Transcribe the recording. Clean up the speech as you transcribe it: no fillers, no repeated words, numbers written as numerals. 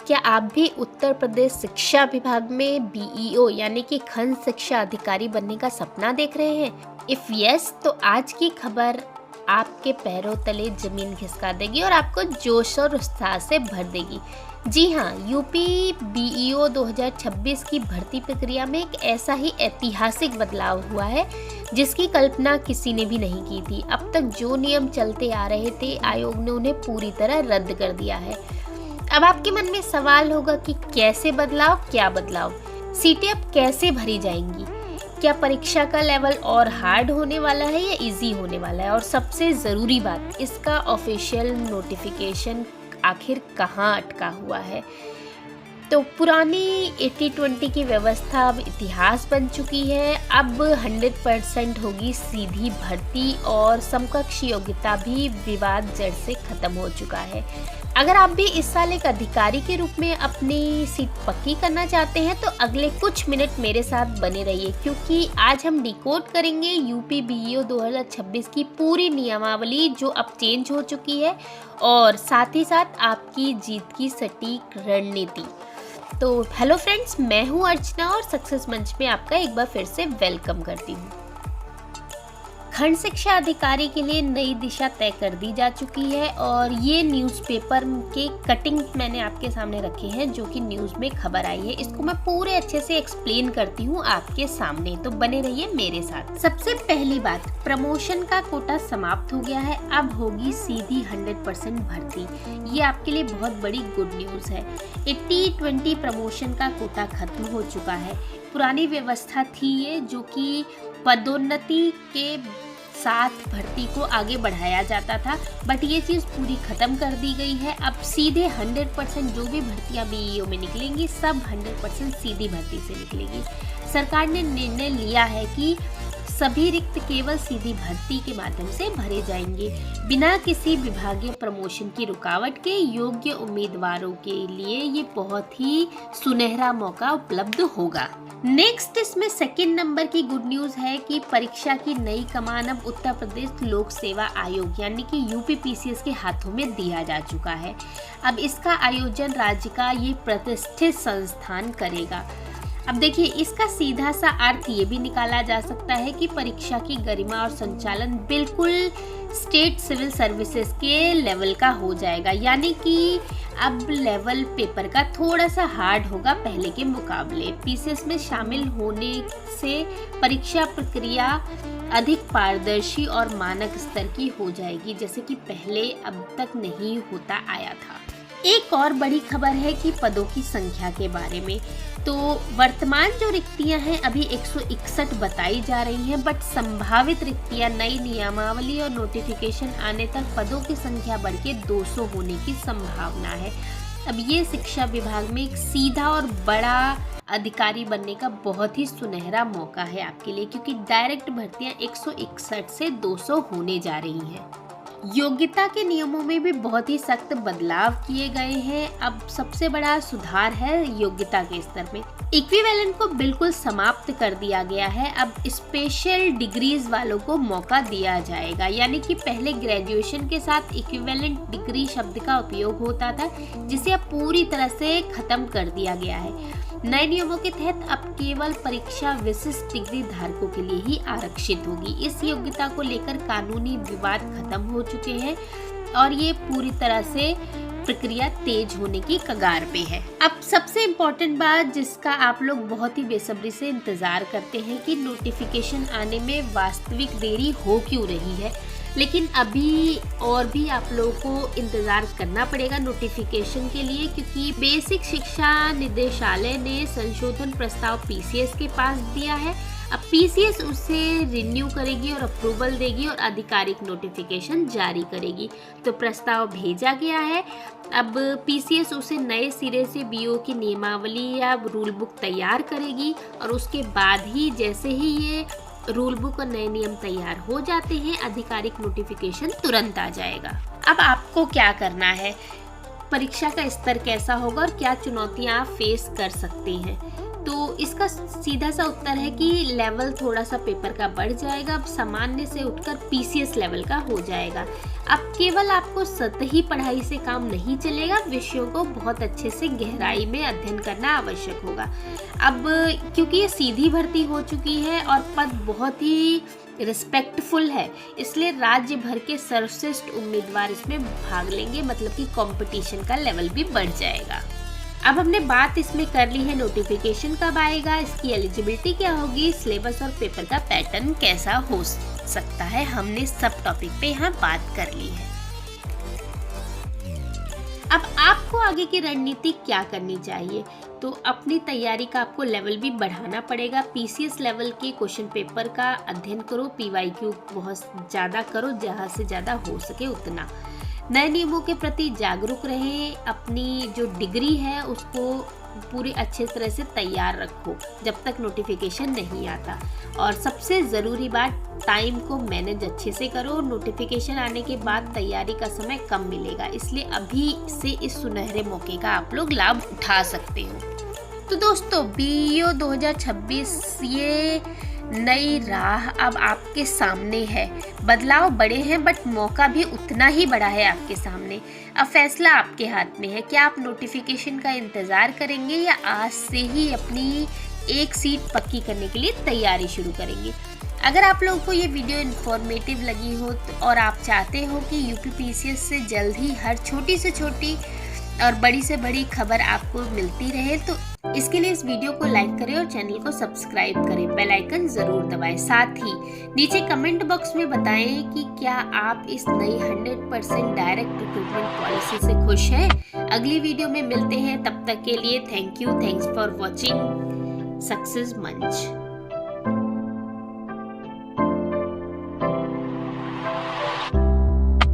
क्या आप भी उत्तर प्रदेश शिक्षा विभाग में बीईओ यानी कि खंड शिक्षा अधिकारी बनने का सपना देख रहे हैं? इफ़ यस, तो आज की खबर आपके पैरों तले जमीन खिसका देगी और आपको जोश और उत्साह से भर देगी। जी हाँ, यूपी बीईओ 2026 की भर्ती प्रक्रिया में एक ऐसा ही ऐतिहासिक बदलाव हुआ है जिसकी कल्पना किसी ने भी नहीं की थी। अब तक जो नियम चलते आ रहे थे, आयोग ने उन्हें पूरी तरह रद्द कर दिया है। अब आपके मन में सवाल होगा कि कैसे बदलाव, क्या बदलाव, सीटें अब कैसे भरी जाएंगी, क्या परीक्षा का लेवल और हार्ड होने वाला है या इजी होने वाला है, और सबसे ज़रूरी बात, इसका ऑफिशियल नोटिफिकेशन आखिर कहाँ अटका हुआ है। तो पुरानी 80-20 की व्यवस्था अब इतिहास बन चुकी है। अब 100% होगी सीधी भर्ती और समकक्ष योग्यता भी विवाद जड़ से खत्म हो चुका है। अगर आप भी इस साल एक अधिकारी के रूप में अपनी सीट पक्की करना चाहते हैं तो अगले कुछ मिनट मेरे साथ बने रहिए, क्योंकि आज हम डिकोड करेंगे यूपी बीईओ 2026 की पूरी नियमावली जो अब चेंज हो चुकी है, और साथ ही साथ आपकी जीत की सटीक रणनीति। तो हेलो फ्रेंड्स, मैं हूं अर्चना और सक्सेस मंच में आपका एक बार फिर से वेलकम करती हूं। खंड शिक्षा अधिकारी के लिए नई दिशा तय कर दी जा चुकी है और ये न्यूज़पेपर के कटिंग मैंने आपके सामने रखे हैं जो कि न्यूज़ में खबर आई है। इसको मैं पूरे अच्छे से एक्सप्लेन करती हूँ आपके सामने, तो बने रहिए मेरे साथ। सबसे पहली बात, प्रमोशन का कोटा समाप्त हो गया है, अब होगी सीधी 100% भर्ती। ये आपके लिए बहुत बड़ी गुड न्यूज़ है। 80-20 प्रमोशन का कोटा खत्म हो चुका है। पुरानी व्यवस्था थी ये, जो कि पदोन्नति के साथ भर्ती को आगे बढ़ाया जाता था, बट ये चीज़ पूरी खत्म कर दी गई है। अब सीधे 100% जो भी भर्तियां बीईओ में निकलेंगी सब 100% सीधी भर्ती से निकलेगी। सरकार ने निर्णय लिया है कि सभी रिक्त केवल सीधी भर्ती के माध्यम से भरे जाएंगे, बिना किसी विभागीय प्रमोशन की रुकावट के। योग्य उम्मीदवारों के लिए ये बहुत ही सुनहरा मौका उपलब्ध होगा। नेक्स्ट, इसमें सेकंड नंबर की गुड न्यूज़ है कि परीक्षा की नई कमान अब उत्तर प्रदेश लोक सेवा आयोग यानी कि यूपीपीसीएस के हाथों में दिया जा चुका है। अब इसका आयोजन राज्य का ये प्रतिष्ठित संस्थान करेगा। अब देखिए, इसका सीधा सा अर्थ ये भी निकाला जा सकता है कि परीक्षा की गरिमा और संचालन बिल्कुल स्टेट सिविल सर्विसेज के लेवल का हो जाएगा, यानी कि अब लेवल पेपर का थोड़ा सा हार्ड होगा पहले के मुकाबले। पीसीएस में शामिल होने से परीक्षा प्रक्रिया अधिक पारदर्शी और मानक स्तर की हो जाएगी, जैसे कि पहले अब तक नहीं होता आया था। एक और बड़ी खबर है कि पदों की संख्या के बारे में। तो वर्तमान जो रिक्तियां हैं अभी 161 बताई जा रही हैं, बट संभावित रिक्तियां नई नियमावली और नोटिफिकेशन आने तक पदों की संख्या बढ़ के 200 होने की संभावना है। अब ये शिक्षा विभाग में एक सीधा और बड़ा अधिकारी बनने का बहुत ही सुनहरा मौका है आपके लिए, क्योंकि डायरेक्ट भर्तियां 161 से 200 होने जा रही हैं। योग्यता के नियमों में भी बहुत ही सख्त बदलाव किए गए हैं। अब सबसे बड़ा सुधार है योग्यता के स्तर में। इक्विवेलेंट को बिल्कुल समाप्त कर दिया गया है। अब स्पेशल डिग्रीज वालों को मौका दिया जाएगा, यानी कि पहले ग्रेजुएशन के साथ इक्विवेलेंट डिग्री शब्द का उपयोग होता था, जिसे अब पूरी तरह से खत्म कर दिया गया है। नए नियमों के तहत अब केवल परीक्षा विशिष्ट डिग्री धारकों के लिए ही आरक्षित होगी। इस योग्यता को लेकर कानूनी विवाद खत्म हो चुके हैं और ये पूरी तरह से प्रक्रिया तेज होने की कगार पे है। अब सबसे इम्पोर्टेंट बात जिसका आप लोग बहुत ही बेसब्री से इंतजार करते हैं कि नोटिफिकेशन आने में वास्तविक देरी हो क्यों रही है, लेकिन अभी और भी आप लोगों को इंतज़ार करना पड़ेगा नोटिफिकेशन के लिए, क्योंकि बेसिक शिक्षा निदेशालय ने संशोधन प्रस्ताव पीसीएस के पास दिया है। अब पीसीएस उसे रिन्यू करेगी और अप्रूवल देगी और आधिकारिक नोटिफिकेशन जारी करेगी। तो प्रस्ताव भेजा गया है, अब पीसीएस उसे नए सिरे से बीईओ की नियमावली या रूल बुक तैयार करेगी और उसके बाद ही जैसे ही ये रूल बुक और नए नियम तैयार हो जाते हैं, आधिकारिक नोटिफिकेशन तुरंत आ जाएगा। अब आपको क्या करना है, परीक्षा का स्तर कैसा होगा और क्या चुनौतियां आप फेस कर सकते हैं। तो इसका सीधा सा उत्तर है कि लेवल थोड़ा सा पेपर का बढ़ जाएगा, अब सामान्य से उठकर पीसीएस लेवल का हो जाएगा। अब केवल आपको सतही पढ़ाई से काम नहीं चलेगा, विषयों को बहुत अच्छे से गहराई में अध्ययन करना आवश्यक होगा। अब क्योंकि ये सीधी भर्ती हो चुकी है और पद बहुत ही रिस्पेक्टफुल है, इसलिए राज्य भर के सर्वश्रेष्ठ उम्मीदवार इसमें भाग लेंगे, मतलब कि कंपटीशन का लेवल भी बढ़ जाएगा। अब हमने बात इसमें कर ली है नोटिफिकेशन कब आएगा, इसकी एलिजिबिलिटी क्या होगी, सिलेबस और पेपर का पैटर्न कैसा हो सकता है, हमने सब टॉपिक पे यहाँ बात कर ली है। अब आपको आगे की रणनीति क्या करनी चाहिए, तो अपनी तैयारी का आपको लेवल भी बढ़ाना पड़ेगा। पीसीएस लेवल के क्वेश्चन पेपर का अध्ययन करो, पीवाईक्यू बहुत ज़्यादा करो, जहाँ से ज़्यादा हो सके उतना। नए नियमों के प्रति जागरूक रहें, अपनी जो डिग्री है उसको पूरी अच्छे तरह से तैयार रखो जब तक नोटिफिकेशन नहीं आता। और सबसे ज़रूरी बात, टाइम को मैनेज अच्छे से करो। नोटिफिकेशन आने के बाद तैयारी का समय कम मिलेगा, इसलिए अभी से इस सुनहरे मौके का आप लोग लाभ उठा सकते हो। तो दोस्तों, बीईओ 2026 ये नई राह अब आपके सामने है। बदलाव बड़े हैं बट मौका भी उतना ही बड़ा है आपके सामने। अब फैसला आपके हाथ में है, क्या आप नोटिफिकेशन का इंतज़ार करेंगे या आज से ही अपनी एक सीट पक्की करने के लिए तैयारी शुरू करेंगे। अगर आप लोगों को ये वीडियो इन्फॉर्मेटिव लगी हो और आप चाहते हो कि यूपी पीसीएस से जल्द ही हर छोटी से छोटी और बड़ी से बड़ी खबर आपको मिलती रहे, तो इसके लिए इस वीडियो को लाइक करें और चैनल को सब्सक्राइब करें, बेल आइकन जरूर दबाएं। साथ ही नीचे कमेंट बॉक्स में बताएं कि क्या आप इस नई 100% डायरेक्ट रिक्रूटमेंट पॉलिसी से खुश हैं। अगली वीडियो में मिलते हैं, तब तक के लिए थैंक्स फॉर वॉचिंग सक्सेस मंच।